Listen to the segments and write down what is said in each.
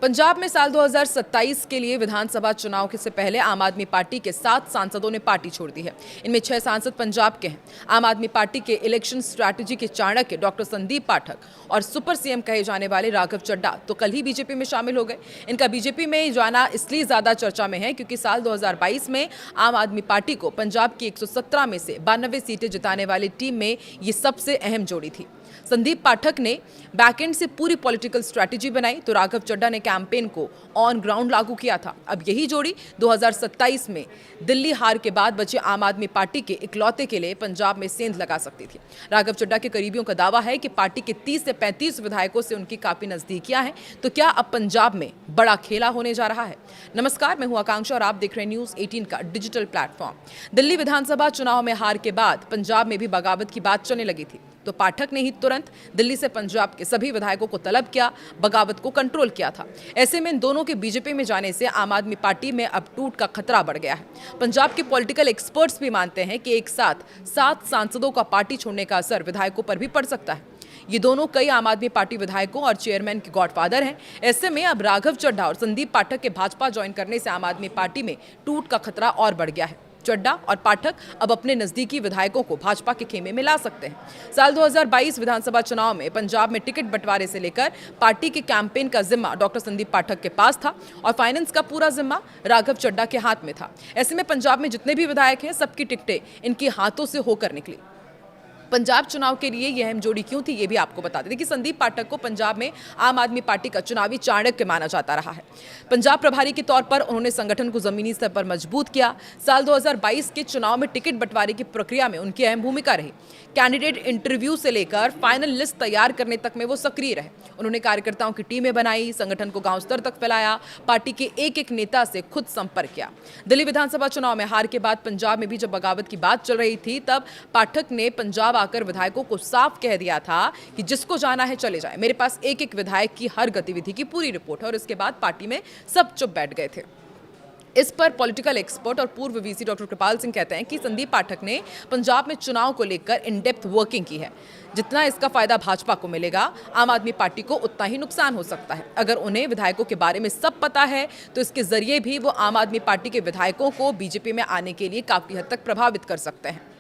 पंजाब में साल 2027 के लिए विधानसभा चुनाव के से पहले आम आदमी पार्टी के 7 सांसदों ने पार्टी छोड़ दी है। इनमें 6 सांसद पंजाब के हैं। आम आदमी पार्टी के इलेक्शन स्ट्रैटेजी के चाणक्य डॉक्टर संदीप पाठक और सुपर सीएम कहे जाने वाले राघव चड्ढा तो कल ही बीजेपी में शामिल हो गए। इनका बीजेपी में जाना इसलिए ज्यादा चर्चा में है क्योंकि साल 2022 में आम आदमी पार्टी को पंजाब की 117 में से 92 सीटें जिताने वाली टीम में ये सबसे अहम जोड़ी थी। संदीप पाठक ने बैकएंड से पूरी पॉलिटिकल स्ट्रैटेजी बनाई तो राघव चड्ढा ने कैंपेन को ऑन ग्राउंड लागू किया था। अब यही जोड़ी 2027 में दिल्ली हार के बाद बचे आम आदमी पार्टी के इकलौते के लिए पंजाब में सेंध लगा सकती थी। राघव चड्ढा के करीबियों का दावा है कि पार्टी के 30 से 35 विधायकों से उनकी काफी नजदीकियां हैं। तो क्या अब पंजाब में बड़ा खेला होने जा रहा है? नमस्कार, मैं हूं आकांक्षा और आप देख रहे हैं न्यूज 18 का डिजिटल प्लेटफॉर्म। दिल्ली विधानसभा चुनाव में हार के बाद पंजाब में भी बगावत की बात चलने लगी थी तो पाठक ने ही तुरंत दिल्ली से पंजाब के सभी विधायकों को तलब किया, बगावत को कंट्रोल किया था। ऐसे में इन दोनों के बीजेपी में जाने से आम आदमी पार्टी में अब टूट का खतरा बढ़ गया है। पंजाब के पॉलिटिकल एक्सपर्ट्स भी मानते हैं कि एक साथ 7 सांसदों का पार्टी छोड़ने का असर विधायकों पर भी पड़ सकता है। ये दोनों कई आम आदमी पार्टी विधायकों और चेयरमैन के गॉडफादर हैं। ऐसे में अब राघव चड्ढा और संदीप पाठक के भाजपा ज्वाइन करने से आम आदमी पार्टी में टूट का खतरा और बढ़ गया है। चड्ढा और पाठक अब अपने नजदीकी विधायकों को भाजपा के खेमे में ला सकते हैं। साल 2022 विधानसभा चुनाव में पंजाब में टिकट बंटवारे से लेकर पार्टी के कैंपेन का जिम्मा डॉक्टर संदीप पाठक के पास था और फाइनेंस का पूरा जिम्मा राघव चड्ढा के हाथ में था। ऐसे में पंजाब में जितने भी विधायक हैं सबकी टिकटें इनके हाथों से होकर निकली। पंजाब चुनाव के लिए यह अहम जोड़ी क्यों थी ये भी आपको बता दें कि संदीप पाठक को पंजाब में आम आदमी पार्टी का चुनावी चाणक्य माना जाता रहा है। पंजाब प्रभारी के तौर पर उन्होंने संगठन को जमीनी स्तर पर मजबूत किया। साल 2022 के चुनाव में टिकट बंटवारे की प्रक्रिया में उनकी अहम भूमिका रही। कैंडिडेट इंटरव्यू से लेकर फाइनल लिस्ट तैयार करने तक में वो सक्रिय रहे। उन्होंने कार्यकर्ताओं की टीमें बनाई, संगठन को गांव स्तर तक फैलाया, पार्टी के एक एक नेता से खुद संपर्क किया। दिल्ली विधानसभा चुनाव में हार के बाद पंजाब में भी जब बगावत की बात चल रही थी तब पाठक ने पंजाब आकर विधायकों को साफ कह दिया था कि जिसको जाना है चले जाए, मेरे पास एक एक विधायक की हर गतिविधि की पूरी रिपोर्ट है। और इसके बाद पार्टी में सब चुप बैठ गए थे। इस पर पॉलिटिकल एक्सपर्ट और पूर्व वीसी डॉक्टर कृपाल सिंह कहते हैं कि संदीप पाठक ने पंजाब में चुनाव को लेकर इन डेप्थ वर्किंग की है। जितना इसका फायदा भाजपा को मिलेगा, आम आदमी पार्टी को उतना ही नुकसान हो सकता है। अगर उन्हें विधायकों के बारे में सब पता है तो इसके जरिए भी वो आम आदमी पार्टी के विधायकों को बीजेपी में आने के लिए काफी हद तक प्रभावित कर सकते हैं।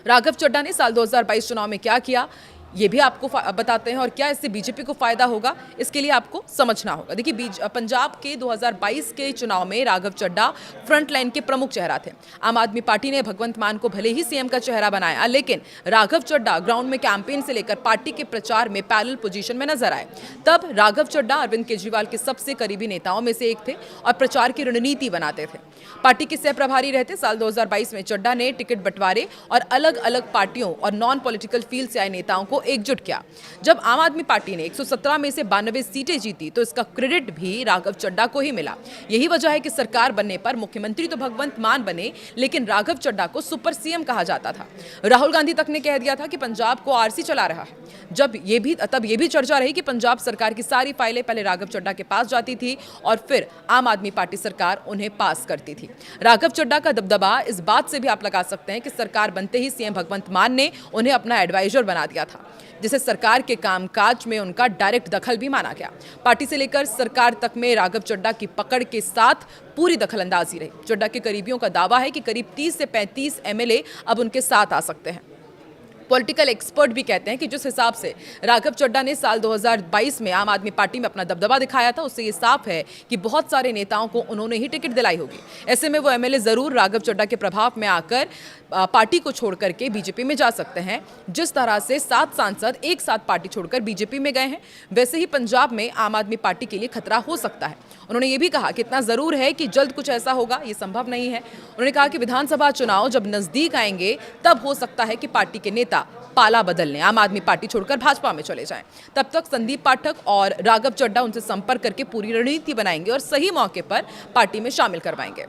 राघव चड्ढा ने साल 2022 चुनाव में क्या किया ये भी आपको बताते हैं और क्या इससे बीजेपी को फायदा होगा इसके लिए आपको समझना होगा। देखिए, पंजाब के 2022 के चुनाव में राघव चड्ढा फ्रंट लाइन के प्रमुख चेहरा थे। आम आदमी पार्टी ने भगवंत मान को भले ही सीएम का चेहरा बनाया, लेकिन राघव चड्ढा ग्राउंड में कैंपेन से लेकर पार्टी के प्रचार में पैरेलल पोजीशन में नजर आए। तब राघव चड्ढा अरविंद केजरीवाल के सबसे करीबी नेताओं में से एक थे और प्रचार की रणनीति बनाते थे। पार्टी के सह प्रभारी रहते। साल 2022 में चड्ढा ने टिकट बंटवारे और अलग अलग पार्टियों और नॉन पॉलिटिकल फील्ड से आए नेताओं को एकजुट किया। जब आम आदमी पार्टी ने 117 में से 92 सीटें जीती तो इसका क्रेडिट भी राघव चड्ढा को ही मिला। यही वजह है कि सरकार बनने पर मुख्यमंत्री तो भगवंत मान बने, लेकिन राघव चड्ढा को सुपर सीएम कहा जाता था। राहुल गांधी तक ने कह दिया था कि पंजाब को आरसी चला रहा है। तब ये भी चर्चा रही कि पंजाब सरकार की सारी फाइलें पहले राघव चड्ढा के पास जाती थी और फिर आम आदमी पार्टी सरकार उन्हें पास करती थी। राघव चड्ढा का दबदबा इस बात से भी आप लगा सकते हैं कि सरकार बनते ही सीएम भगवंत मान ने उन्हें अपना एडवाइजर बना दिया था, जिसे सरकार के कामकाज में उनका डायरेक्ट दखल भी माना गया। पार्टी से लेकर सरकार तक में राघव चड्ढा की पकड़ के साथ पूरी दखलंदाजी रही। चड्ढा के करीबियों का दावा है कि करीब 30 से 35 एमएलए अब उनके साथ आ सकते हैं। पॉलिटिकल एक्सपर्ट भी कहते हैं कि जिस हिसाब से राघव चड्ढा ने साल 2022 में आम आदमी पार्टी में अपना दबदबा दिखाया था, उससे ये साफ है कि बहुत सारे नेताओं को उन्होंने ही टिकट दिलाई होगी। ऐसे में वो एमएलए जरूर राघव चड्ढा के प्रभाव में आकर पार्टी को छोड़ करके बीजेपी में जा सकते हैं। जिस तरह से 7 सांसद एक साथ पार्टी छोड़कर बीजेपी में गए हैं, वैसे ही पंजाब में आम आदमी पार्टी के लिए खतरा हो सकता है। उन्होंने ये भी कहा कि इतना जरूर है कि जल्द कुछ ऐसा होगा, ये संभव नहीं है। उन्होंने कहा कि विधानसभा चुनाव जब नजदीक आएंगे तब हो सकता है कि पार्टी के नेता पाला बदल लें, आम आदमी पार्टी छोड़कर भाजपा में चले जाएं। तब तक संदीप पाठक और राघव चड्ढा उनसे संपर्क करके पूरी रणनीति बनाएंगे और सही मौके पर पार्टी में शामिल करवाएंगे।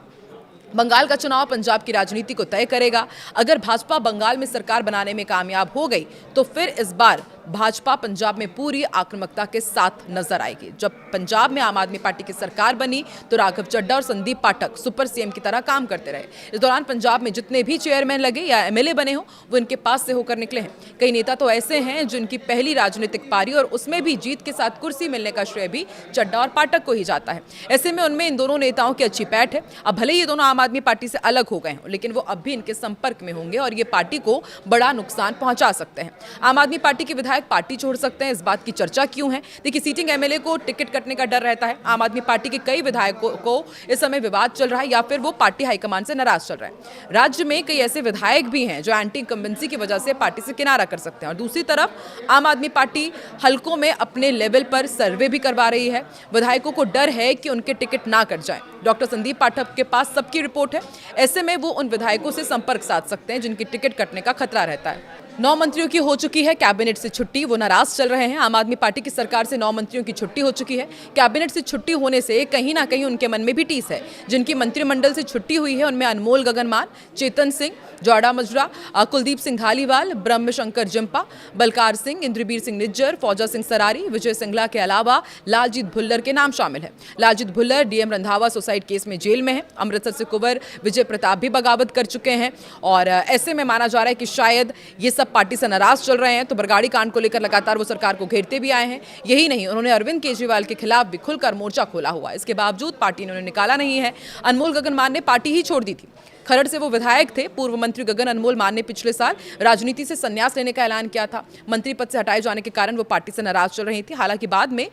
बंगाल का चुनाव पंजाब की राजनीति को तय करेगा। अगर भाजपा बंगाल में सरकार बनाने में कामयाब हो गई तो फिर इस बार भाजपा पंजाब में पूरी आक्रामकता के साथ नजर आएगी। जब पंजाब में आम आदमी पार्टी की सरकार बनी तो राघव चड्ढा और संदीप पाठक सुपर सीएम की तरह काम करते रहे। इस दौरान पंजाब में जितने भी चेयरमैन लगे या एमएलए बने हो वो इनके पास से होकर निकले हैं। कई नेता तो ऐसे हैं जिनकी पहली राजनीतिक पारी और उसमें भी जीत के साथ कुर्सी मिलने का श्रेय भी चड्ढा और पाठक को ही जाता है। ऐसे में उनमें इन दोनों नेताओं की अच्छी पैठ है। अब भले ही ये दोनों आम आदमी पार्टी से अलग हो गए हैं, लेकिन वो अब भी इनके संपर्क में होंगे और ये पार्टी को बड़ा नुकसान पहुंचा सकते हैं। आम आदमी पार्टी के विधायक पार्टी छोड़ सकते हैं, इस बात की चर्चा क्यों है? देखिए, सीटिंग एमएलए को टिकट कटने का डर रहता है। आम आदमी पार्टी के कई विधायकों को इस समय विवाद चल रहा है या फिर वो पार्टी हाईकमान से नाराज चल रहा है। राज्य में कई ऐसे विधायक भी हैं जो एंटी इंकम्बेंसी की वजह से पार्टी से किनारा कर सकते हैं और दूसरी तरफ आम आदमी पार्टी हलकों में अपने लेवल पर सर्वे भी करवा रही है। विधायकों को डर है कि उनके टिकट ना कट जाए। डॉक्टर संदीप पाठक के पास सबकी रिपोर्ट है। ऐसे में वो उन विधायकों से संपर्क साध सकते हैं जिनकी टिकट कटने का खतरा रहता है। 9 मंत्रियों की हो चुकी है कैबिनेट से छुट्टी, वो नाराज चल रहे हैं। आम आदमी पार्टी की सरकार से 9 मंत्रियों की छुट्टी हो चुकी है। कैबिनेट से छुट्टी होने से कहीं ना कहीं उनके मन में भी टीस है। जिनकी मंत्रिमंडल से छुट्टी हुई है उनमें अनमोल गगनमान, चेतन सिंह, जौड़ा मजरा, कुलदीप सिंह धालीवाल, ब्रह्मशंकर जिम्पा, बलकार सिंह, इंद्रबीर सिंह निज्जर, फौजा सिंह सरारी, विजय सिंगला के अलावा लालजीत भुल्लर के नाम शामिल है। Laljit Bhullar DM Randhawa suicide case में जेल में है। अमृतसर से कुंवर विजय प्रताप भी बगावत कर चुके हैं और ऐसे में माना जा रहा है कि शायद ये सब पार्टी से नाराज चल रहे हैं। तो बरगाड़ी कांड को लेकर लगातार वो सरकार को घेरते भी आए हैं। यही नहीं, उन्होंने अरविंद केजरीवाल के खिलाफ भी खुलकर मोर्चा खोला हुआ। इसके बावजूद पार्टी ने उन्हें निकाला नहीं है। अनमोल गगन मान ने पार्टी ही छोड़ दी थी। खरड़ से वो विधायक थे। पूर्व मंत्री गगन अनमोल मान ने पिछले साल राजनीति से संन्यास लेने का ऐलान किया था। मंत्री पद से हटाए जाने के कारण वो पार्टी से नाराज चल रही थी। हालांकि बाद में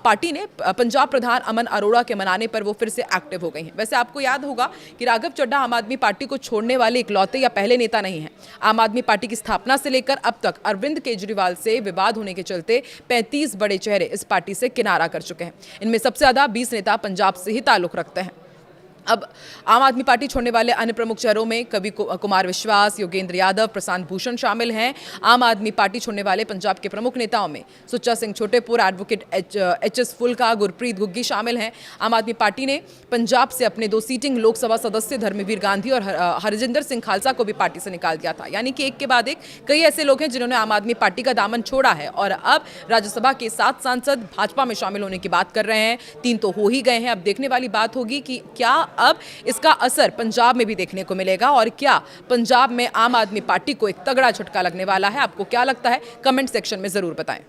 पार्टी ने पंजाब प्रधान अमन अरोड़ा के मनाने पर वो फिर से एक्टिव हो गई हैं। वैसे आपको याद होगा कि राघव चड्ढा आम आदमी पार्टी को छोड़ने वाले इकलौते या पहले नेता नहीं है। आम आदमी पार्टी की स्थापना से लेकर अब तक अरविंद केजरीवाल से विवाद होने के चलते 35 बड़े चेहरे इस पार्टी से किनारा कर चुके हैं। इनमें सबसे ज्यादा 20 नेता पंजाब से ही ताल्लुक रखते हैं। अब आम आदमी पार्टी छोड़ने वाले अन्य प्रमुख चेहरों में कवि कुमार विश्वास, योगेंद्र यादव, प्रशांत भूषण शामिल हैं। आम आदमी पार्टी छोड़ने वाले पंजाब के प्रमुख नेताओं में सुच्चा सिंह छोटेपुर, एडवोकेट एच.एस. फुल्का, गुरप्रीत गुग्गी शामिल हैं। आम आदमी पार्टी ने पंजाब से अपने 2 सीटिंग लोकसभा सदस्य धर्मवीर गांधी और हरजिंदर सिंह खालसा को भी पार्टी से निकाल दिया था। यानी कि एक के बाद एक कई ऐसे लोग हैं जिन्होंने आम आदमी पार्टी का दामन छोड़ा है और अब राज्यसभा के 7 सांसद भाजपा में शामिल होने की बात कर रहे हैं। 3 तो हो ही गए हैं। अब देखने वाली बात होगी कि क्या अब इसका असर पंजाब में भी देखने को मिलेगा और क्या पंजाब में आम आदमी पार्टी को एक तगड़ा झटका लगने वाला है। आपको क्या लगता है? कमेंट सेक्शन में जरूर बताएं।